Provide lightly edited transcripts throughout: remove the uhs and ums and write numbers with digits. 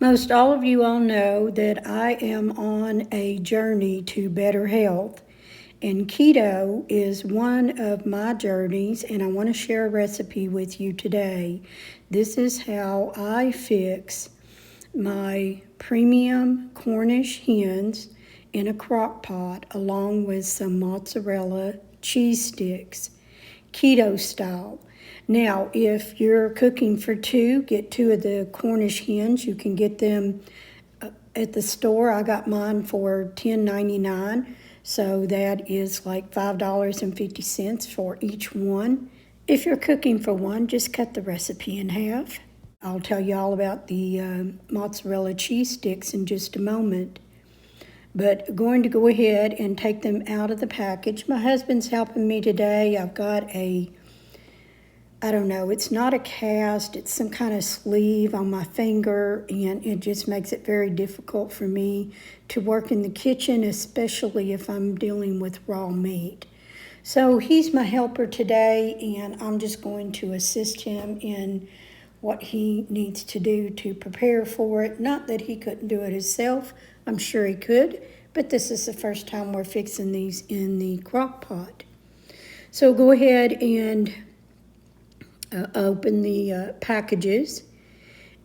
Most all of you all know that I am on a journey to better health, and keto is one of my journeys, and I want to share a recipe with you today. This is how I fix my premium Cornish hens in a crock pot along with some mozzarella cheese sticks, keto style. Now, if you're cooking for two, get two of the Cornish hens. You can get them at the store. I got mine for $10.99, so that is like $5.50 for each one. If you're cooking for one, just cut the recipe in half. I'll tell you all about the mozzarella cheese sticks in just a moment. But going to go ahead and take them out of the package. My husband's helping me today. I've got I don't know, it's not a cast, it's some kind of sleeve on my finger, and it just makes it very difficult for me to work in the kitchen, especially if I'm dealing with raw meat. So he's my helper today, and I'm just going to assist him in what he needs to do to prepare for it. Not that he couldn't do it himself, I'm sure he could, but this is the first time we're fixing these in the crock pot. So go ahead and open the packages,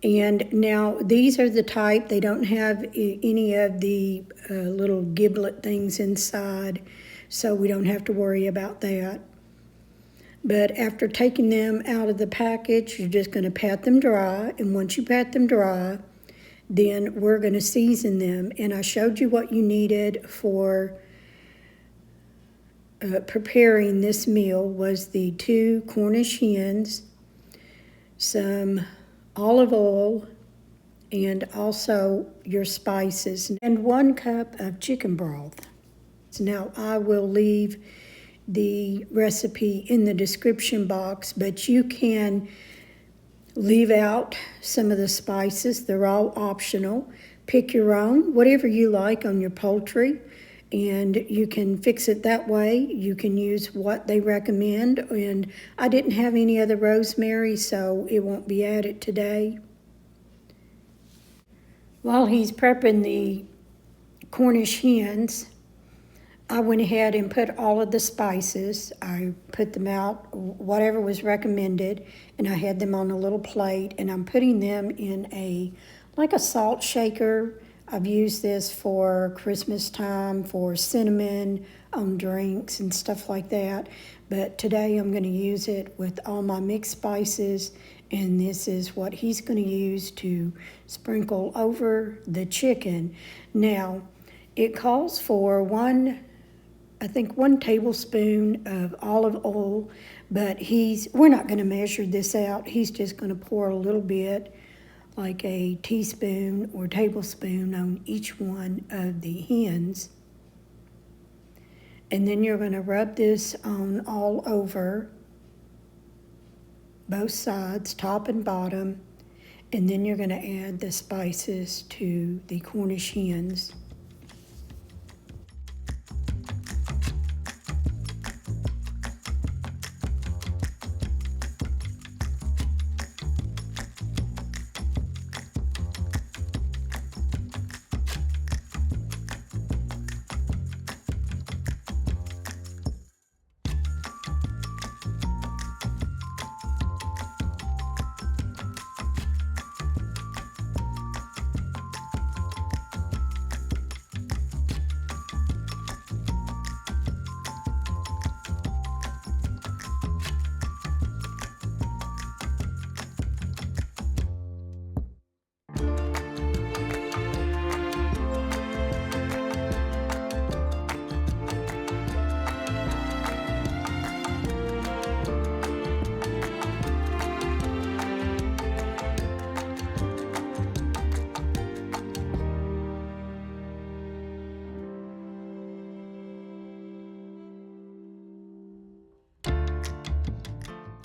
and now these are the type, they don't have any of the little giblet things inside, so we don't have to worry about that. But after taking them out of the package, you're just going to pat them dry, and once you pat them dry, then we're going to season them. And I showed you what you needed for preparing this meal was the 2 Cornish hens, some olive oil, and also your spices, and 1 cup of chicken broth. Now I will leave the recipe in the description box, but you can leave out some of the spices. They're all optional. Pick your own, whatever you like on your poultry, and you can fix it that way. You can use what they recommend, and I didn't have any other rosemary, so it won't be added today. While he's prepping the Cornish hens, I went ahead and put all of the spices. I put them out, whatever was recommended, and I had them on a little plate, and I'm putting them in like a salt shaker. I've used this for Christmas time, for cinnamon on drinks and stuff like that. But today I'm going to use it with all my mixed spices, and this is what he's going to use to sprinkle over the chicken. Now, it calls for one tablespoon of olive oil, but we're not going to measure this out. He's just going to pour a little bit, like a teaspoon or tablespoon on each one of the hens. And then you're going to rub this on all over, both sides, top and bottom, and then you're going to add the spices to the Cornish hens.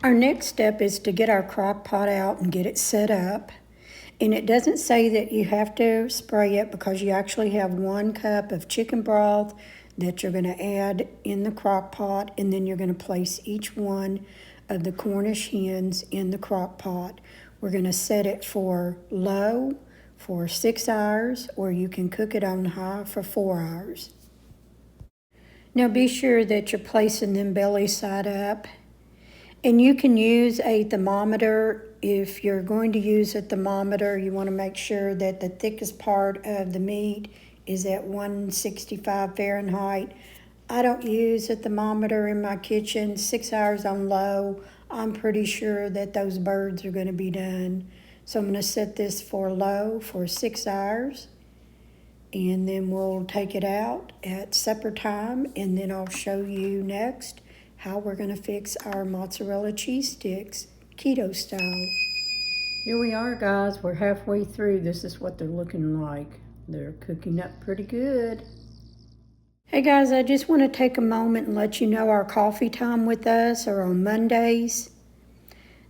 Our next step is to get our crock pot out and get it set up. And it doesn't say that you have to spray it, because you actually have 1 cup of chicken broth that you're going to add in the crock pot, and then you're going to place each one of the Cornish hens in the crock pot. We're going to set it for low for 6 hours, or you can cook it on high for 4 hours. Now be sure that you're placing them belly side up. And you can use a thermometer. If you're going to use a thermometer, you want to make sure that the thickest part of the meat is at 165 Fahrenheit. I don't use a thermometer in my kitchen. 6 hours on low, I'm pretty sure that those birds are going to be done. So I'm going to set this for low for 6 hours. And then we'll take it out at supper time, and then I'll show you next how we're going to fix our mozzarella cheese sticks keto style. Here we are, guys. We're halfway through. This is what they're looking like. They're cooking up pretty good. Hey guys, I just want to take a moment and let you know our coffee time with us are on Mondays.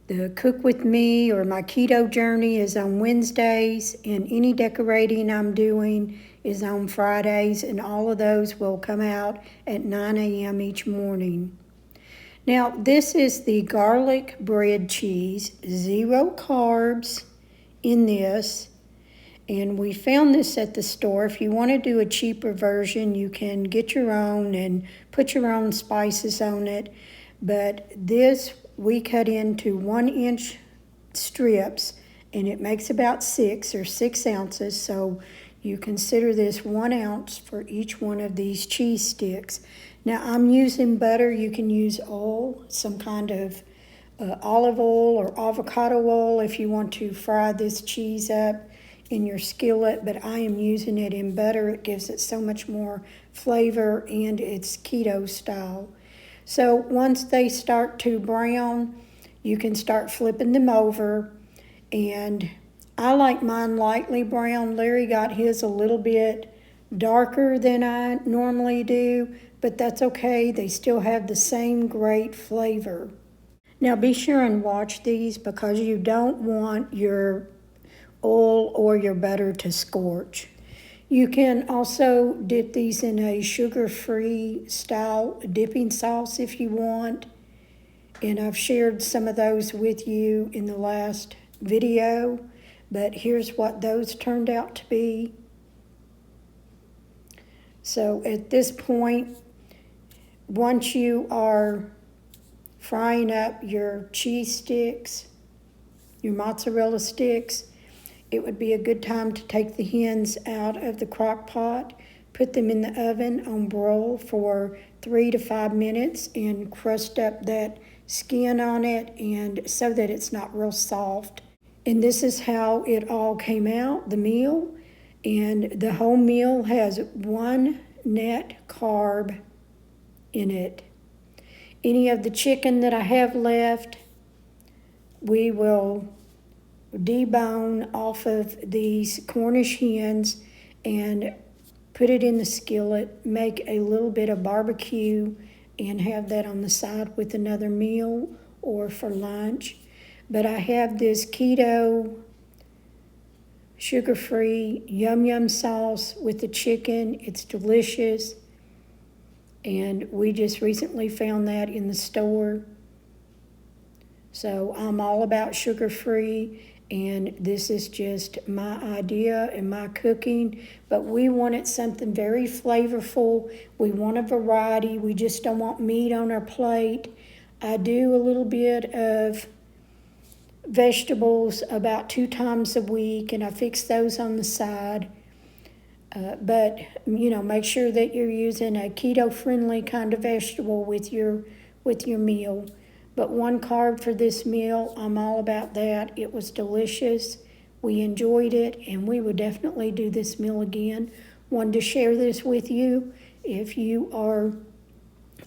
The Cook With Me or my keto journey is on Wednesdays, and any decorating I'm doing is on Fridays, and all of those will come out at 9 a.m. each morning. Now, this is the garlic bread cheese, 0 carbs in this, and we found this at the store. If you want to do a cheaper version, you can get your own and put your own spices on it, but this we cut into 1-inch strips, and it makes about 6 ounces, so you consider this 1 ounce for each one of these cheese sticks. Now I'm using butter. You can use oil, some kind of olive oil or avocado oil if you want to fry this cheese up in your skillet, but I am using it in butter. It gives it so much more flavor, and it's keto style. So once they start to brown, you can start flipping them over, and I like mine lightly brown. Larry got his a little bit darker than I normally do, but that's okay. They still have the same great flavor. Now be sure and watch these, because you don't want your oil or your butter to scorch. You can also dip these in a sugar-free style dipping sauce if you want, and I've shared some of those with you in the last video, but here's what those turned out to be. So at this point, once you are frying up your cheese sticks, your mozzarella sticks, it would be a good time to take the hens out of the crock pot, put them in the oven on broil for 3 to 5 minutes, and crust up that skin on it, and so that it's not real soft. And this is how it all came out, the meal. And the whole meal has 1 net carb in it. Any of the chicken that I have left, we will debone off of these Cornish hens and put it in the skillet, make a little bit of barbecue, and have that on the side with another meal or for lunch. But I have this keto, sugar-free yum sauce with the chicken. It's delicious. And we just recently found that in the store. So I'm all about sugar-free, and this is just my idea and my cooking. But we wanted something very flavorful. We want a variety. We just don't want meat on our plate. I do a little bit of vegetables about 2 times a week, and I fix those on the side. But, you know, make sure that you're using a keto-friendly kind of vegetable with your meal. But 1 carb for this meal, I'm all about that. It was delicious. We enjoyed it, and we would definitely do this meal again. Wanted to share this with you. If you are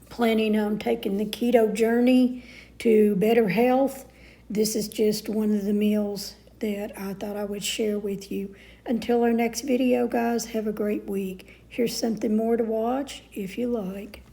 planning on taking the keto journey to better health, this is just one of the meals that I thought I would share with you. Until our next video, guys, have a great week. Here's something more to watch if you like.